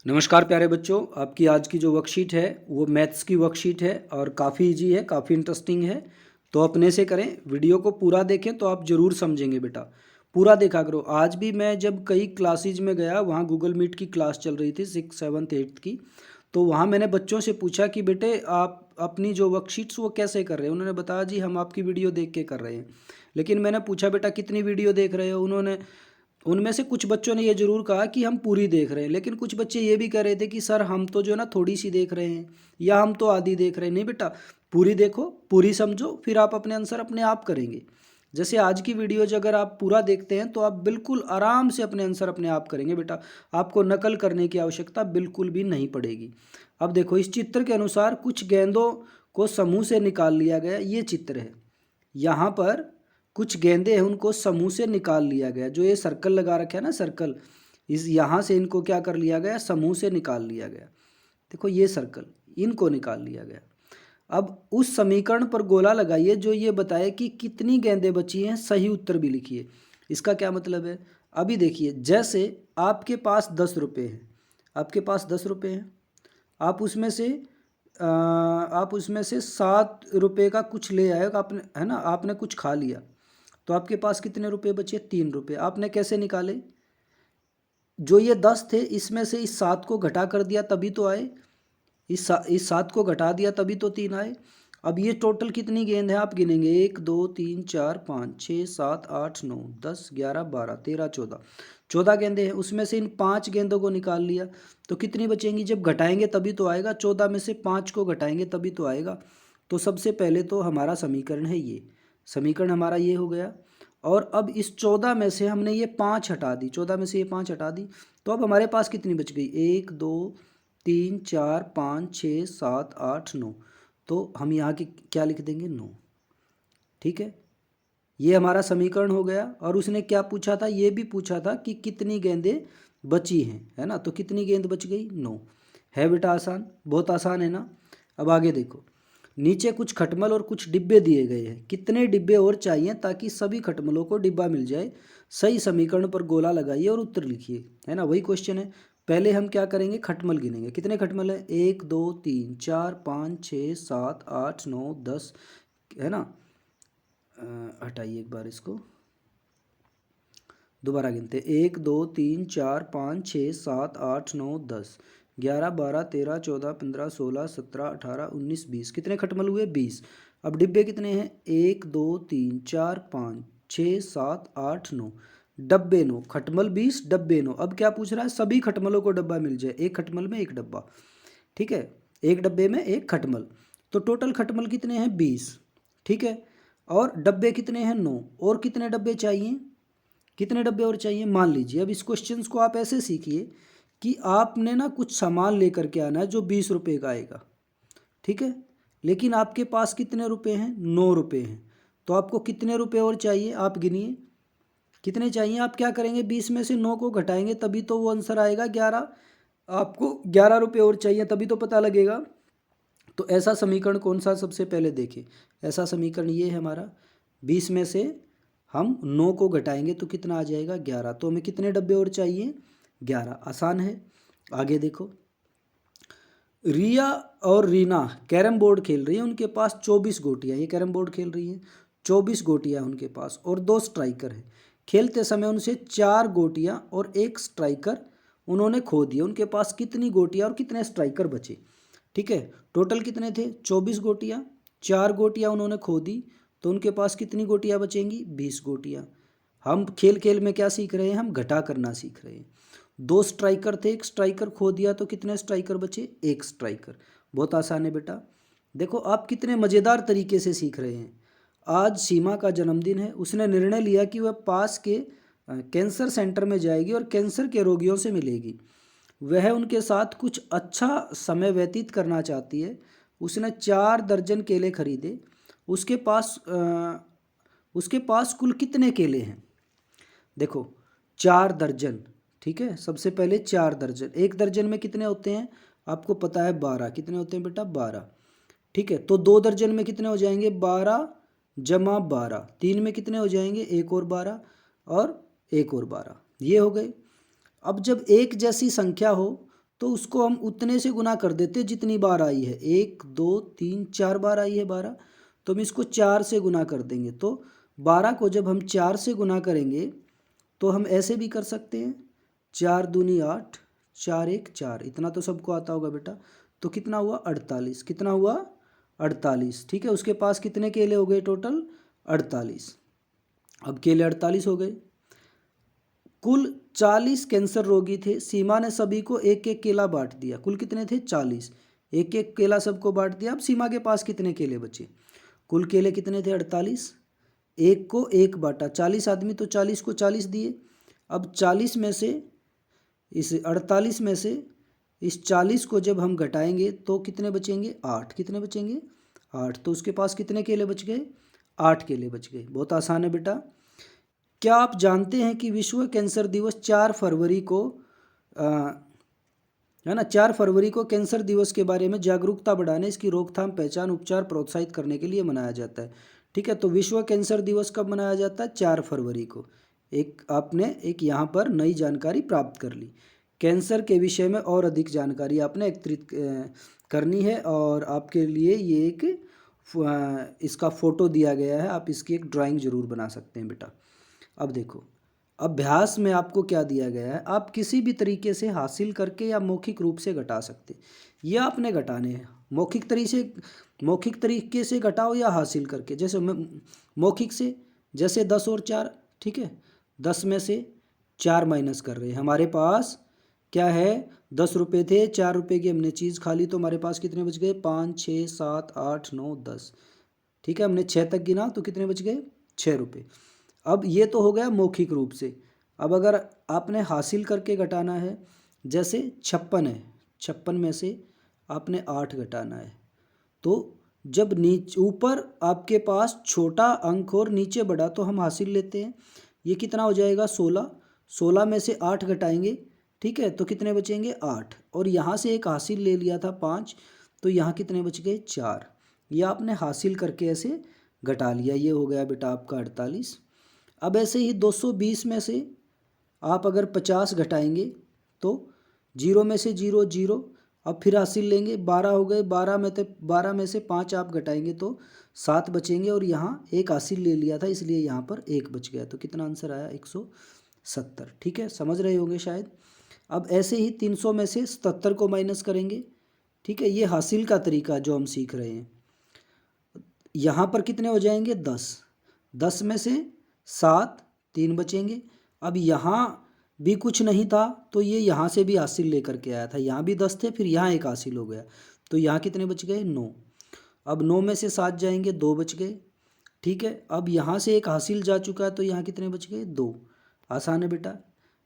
नमस्कार प्यारे बच्चों, आपकी आज की जो वर्कशीट है वो मैथ्स की वर्कशीट है और काफ़ी इजी है, काफ़ी इंटरेस्टिंग है। तो अपने से करें, वीडियो को पूरा देखें तो आप ज़रूर समझेंगे बेटा। पूरा देखा करो। आज भी मैं जब कई क्लासेज में गया, वहाँ गूगल मीट की क्लास चल रही थी 6, 7, 8 की। तो वहाँ मैंने बच्चों से पूछा कि बेटे आप अपनी जो वर्कशीट्स वो कैसे कर रहे हैं। उन्होंने बताया जी हम आपकी वीडियो देख के कर रहे हैं। लेकिन मैंने पूछा बेटा कितनी वीडियो देख रहे हो। उन्होंने उनमें से कुछ बच्चों ने ये ज़रूर कहा कि हम पूरी देख रहे हैं, लेकिन कुछ बच्चे ये भी कह रहे थे कि सर हम तो जो है ना थोड़ी सी देख रहे हैं या हम तो आधी देख रहे हैं। नहीं बेटा, पूरी देखो, पूरी समझो, फिर आप अपने आंसर अपने आप करेंगे। जैसे आज की वीडियोज अगर आप पूरा देखते हैं तो आप बिल्कुल आराम से अपने आंसर अपने आप करेंगे बेटा। आपको नकल करने की आवश्यकता बिल्कुल भी नहीं पड़ेगी। अब देखो, इस चित्र के अनुसार कुछ गेंदों को समूह से निकाल लिया गया। ये चित्र है। यहाँ पर कुछ गेंदे हैं, उनको समूह से निकाल लिया गया। जो ये सर्कल लगा रखा है ना, सर्कल, इस यहाँ से इनको क्या कर लिया गया, समूह से निकाल लिया गया। देखो ये सर्कल, इनको निकाल लिया गया। अब उस समीकरण पर गोला लगाइए जो ये बताए कि कितनी गेंदें बची हैं, सही उत्तर भी लिखिए। इसका क्या मतलब है? अभी देखिए, जैसे आपके पास 10 रुपये हैं, आपके पास 10 रुपये हैं, आप उसमें से 7 रुपये का कुछ ले आए आपने, है ना, आपने कुछ खा लिया। तो आपके पास कितने रुपए बचे? 3 रुपये। आपने कैसे निकाले? जो ये 10 थे इसमें से इस 7 को घटा कर दिया तभी तो आए। इस 7 को घटा दिया तभी तो 3 आए। अब ये टोटल कितनी गेंद है आप गिनेंगे? 1 2 3 4 5 6 7 8 9 10 11 12 13 14। 14 गेंदें हैं, उसमें से इन 5 गेंदों को निकाल लिया तो कितनी बचेंगी? जब घटाएंगे तभी तो आएगा। 14 में से 5 को घटाएंगे तभी तो आएगा। तो सबसे पहले तो हमारा समीकरण है ये, समीकरण हमारा ये हो गया। और अब इस 14 में से हमने ये 5 हटा दी, 14 में से ये 5 हटा दी, तो अब हमारे पास कितनी बच गई? 1 2 3 4 5 6 7 8 9। तो हम यहाँ की क्या लिख देंगे? 9। ठीक है, ये हमारा समीकरण हो गया। और उसने क्या पूछा था? ये भी पूछा था कि कितनी गेंदें बची हैं, है ना। तो कितनी गेंद बच गई? 9। है बेटा आसान, बहुत आसान है ना। अब आगे देखो, नीचे कुछ खटमल और कुछ डिब्बे दिए गए हैं। कितने डिब्बे और चाहिए ताकि सभी खटमलों को डिब्बा मिल जाए? सही समीकरण पर गोला लगाइए और उत्तर लिखिए, है ना। वही क्वेश्चन है। पहले हम क्या करेंगे? खटमल गिनेंगे। कितने खटमल है? 1 2 3 4 5 6 7 8 9 10, है ना। हटाइए एक बार इसको, दोबारा गिनते। 1 2 3 4 5 6 7 8 9 10 11 12 13 14 15 16 17 18 19 20। कितने खटमल हुए? 20। अब डिब्बे कितने हैं? 1 2 3 4 5 6 7 8 9। डब्बे 9, खटमल 20, डब्बे 9। अब क्या पूछ रहा है? सभी खटमलों को डब्बा मिल जाए, एक खटमल में एक डब्बा। ठीक है, एक डब्बे में एक खटमल। तो टोटल खटमल कितने हैं? 20। ठीक है, और डब्बे कितने हैं? 9। और कितने डब्बे चाहिए? कितने डब्बे और चाहिए? मान लीजिए, अब इस क्वेश्चन को आप ऐसे सीखिए कि आपने ना कुछ सामान लेकर के आना है जो 20 रुपये का आएगा। ठीक है, लेकिन आपके पास कितने रुपए हैं? 9 रुपये हैं। तो आपको कितने रुपए और चाहिए? आप गिनिए कितने चाहिए। आप क्या करेंगे? 20 में से 9 को घटाएंगे तभी तो वो आंसर आएगा 11। आपको 11 रुपये और चाहिए तभी तो पता लगेगा। तो ऐसा समीकरण कौन सा सबसे पहले देखें? ऐसा समीकरण ये है हमारा। 20 में से हम 9 को घटाएंगे तो कितना आ जाएगा? 11। तो हमें कितने डब्बे और चाहिए? 11। आसान है। आगे देखो, रिया और रीना कैरम बोर्ड खेल रही है। उनके पास 24 गोटियाँ, ये कैरम बोर्ड खेल रही हैं, 24 गोटियाँ उनके पास और 2 स्ट्राइकर हैं। खेलते समय उनसे 4 गोटियाँ और 1 स्ट्राइकर उन्होंने खो दिए। उनके पास कितनी गोटियाँ और कितने स्ट्राइकर बचे? ठीक है, टोटल कितने थे? 24 गोटियाँ। 4 गोटियाँ उन्होंने खो दी, तो उनके पास कितनी गोटियाँ बचेंगी? 20 गोटियाँ। हम खेल खेल में क्या सीख रहे हैं? हम घटा करना सीख रहे हैं। 2 स्ट्राइकर थे, एक स्ट्राइकर खो दिया तो कितने स्ट्राइकर बचे? 1 स्ट्राइकर। बहुत आसान है बेटा। देखो आप कितने मज़ेदार तरीके से सीख रहे हैं। आज सीमा का जन्मदिन है। उसने निर्णय लिया कि वह पास के कैंसर सेंटर में जाएगी और कैंसर के रोगियों से मिलेगी। वह उनके साथ कुछ अच्छा समय व्यतीत करना चाहती है। उसने 4 दर्जन केले खरीदे। उसके पास उसके पास कुल कितने केले हैं? देखो, 4 दर्जन। ठीक है, सबसे पहले 4 दर्जन। एक दर्जन में कितने होते हैं? आपको पता है 12। कितने होते हैं बेटा? 12। ठीक है, तो 2 दर्जन में कितने हो जाएंगे? 12 जमा 12। 3 में कितने हो जाएंगे? 1 और 12 और 1 और 12, ये हो गए। अब जब एक जैसी संख्या हो तो उसको हम उतने से गुना कर देते जितनी बार आई है। 1 2 3 4 बार आई है 12, तो हम इसको 4 से गुना कर देंगे। तो 12 को जब हम 4 से गुना करेंगे तो हम ऐसे भी कर सकते हैं, 4 दूनी 8, 4 1 4, इतना तो सबको आता होगा बेटा। तो कितना हुआ 48, कितना हुआ 48, ठीक है। उसके पास कितने केले हो गए टोटल 48। अब केले 48 हो गए। कुल 40 कैंसर रोगी थे, सीमा ने सभी को एक एक केला बांट दिया। कुल कितने थे 40, एक एक केला सबको बांट दिया। अब सीमा के पास कितने केले बचे, कुल केले कितने थे 48, एक को एक बांटा, 40 आदमी तो 40 को 40 दिए। अब 40 में से इस 48 में से इस 40 को जब हम घटाएंगे तो कितने बचेंगे 8, कितने बचेंगे 8। तो उसके पास कितने केले बच गए 8 केले बच गए। बहुत आसान है बेटा। क्या आप जानते हैं कि विश्व कैंसर दिवस 4 फरवरी को है ना 4 फरवरी को कैंसर दिवस के बारे में जागरूकता बढ़ाने, इसकी रोकथाम, पहचान, उपचार प्रोत्साहित करने के लिए मनाया जाता है। ठीक है, तो विश्व कैंसर दिवस कब मनाया जाता है 4 फरवरी को। आपने एक यहाँ पर नई जानकारी प्राप्त कर ली। कैंसर के विषय में और अधिक जानकारी आपने एकत्रित करनी है, और आपके लिए ये एक इसका फ़ोटो दिया गया है, आप इसकी एक ड्राइंग ज़रूर बना सकते हैं बेटा। अब देखो अभ्यास में आपको क्या दिया गया है, आप किसी भी तरीके से हासिल करके या मौखिक रूप से घटा सकते, ये आपने घटाने हैं। मौखिक तरीके से घटाओ या हासिल करके। जैसे मौखिक से, जैसे 10 और 4, ठीक है, 10 में से 4 माइनस कर रहे हैं। हमारे पास क्या है 10 रुपये थे, 4 रुपये की हमने चीज़ खा ली, तो हमारे पास कितने बच गए 5 6 7 8 9 10, ठीक है। हमने 6 तक गिना तो कितने बच गए 6 रुपये। अब ये तो हो गया मौखिक रूप से। अब अगर आपने हासिल करके घटाना है, जैसे 56 है, 56 में से आपने 8 घटाना है, तो जब नीचे ऊपर आपके पास छोटा अंक और नीचे बड़ा, तो हम हासिल लेते हैं। ये कितना हो जाएगा 16, 16 में से 8 घटाएंगे, ठीक है, तो कितने बचेंगे 8। और यहाँ से एक हासिल ले लिया था 5, तो यहाँ कितने बच गए 4। ये आपने हासिल करके ऐसे घटा लिया, ये हो गया बेटा आपका 48। अब ऐसे ही 220 में से आप अगर 50 घटाएंगे तो 0 में से 0 0, अब फिर हासिल लेंगे 12 हो गए, 12 में से 5 आप घटाएंगे तो 7 बचेंगे, और यहाँ एक हासिल ले लिया था इसलिए यहाँ पर 1 बच गया। तो कितना आंसर आया 170, ठीक है, समझ रहे होंगे शायद। अब ऐसे ही 300 में से 77 को माइनस करेंगे, ठीक है, ये हासिल का तरीका जो हम सीख रहे हैं। यहाँ पर कितने हो जाएंगे 10, 10 में से 7 3 बचेंगे। अब यहाँ भी कुछ नहीं था तो ये यहाँ से भी हासिल लेकर के आया था, यहाँ भी 10 थे, फिर यहाँ एक हासिल हो गया, तो यहाँ कितने बच गए 9। अब 9 में से 7 जाएंगे 2 बच गए, ठीक है। अब यहाँ से एक हासिल जा चुका है तो यहाँ कितने बच गए 2। आसान है बेटा।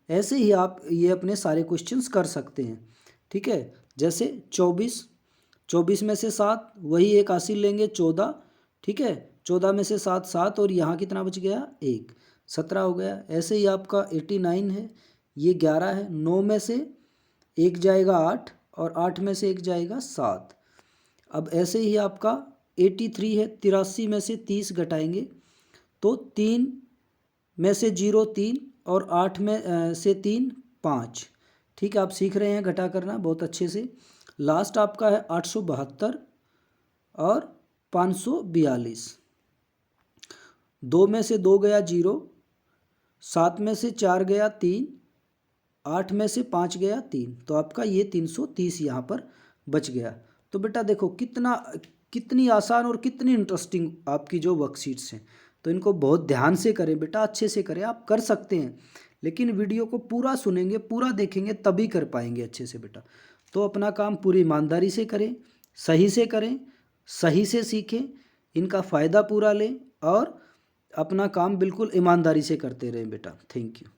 ऐसे ही आप ये अपने सारे क्वेश्चंस कर सकते हैं, ठीक है। जैसे 24 में से 7, वही एक हासिल लेंगे 14, ठीक है, 14 में से 7 7, और यहाँ कितना बच गया 1, 17 हो गया। ऐसे ही आपका 89 है, ये 11 है, 9 में से 1 जाएगा 8, और 8 में से 1 जाएगा 7। अब ऐसे ही आपका 83 है, 83 में से 30 घटाएंगे तो 3 में से 0 3, और 8 में से 3 5, ठीक है। आप सीख रहे हैं घटा करना बहुत अच्छे से। लास्ट आपका है 872 और 542। 2 में से 2 गया 0, 7 में से 4 गया 3, 8 में से 5 गया 3, तो आपका ये 330 यहाँ पर बच गया। तो बेटा देखो कितनी आसान और कितनी इंटरेस्टिंग आपकी जो वर्कशीट्स हैं, तो इनको बहुत ध्यान से करें बेटा, अच्छे से करें। आप कर सकते हैं, लेकिन वीडियो को पूरा सुनेंगे, पूरा देखेंगे, तभी कर पाएंगे अच्छे से बेटा। तो अपना काम पूरी ईमानदारी से करें, सही से करें, सही से सीखें, इनका फ़ायदा पूरा लें, और अपना काम बिल्कुल ईमानदारी से करते रहें बेटा। Thank you.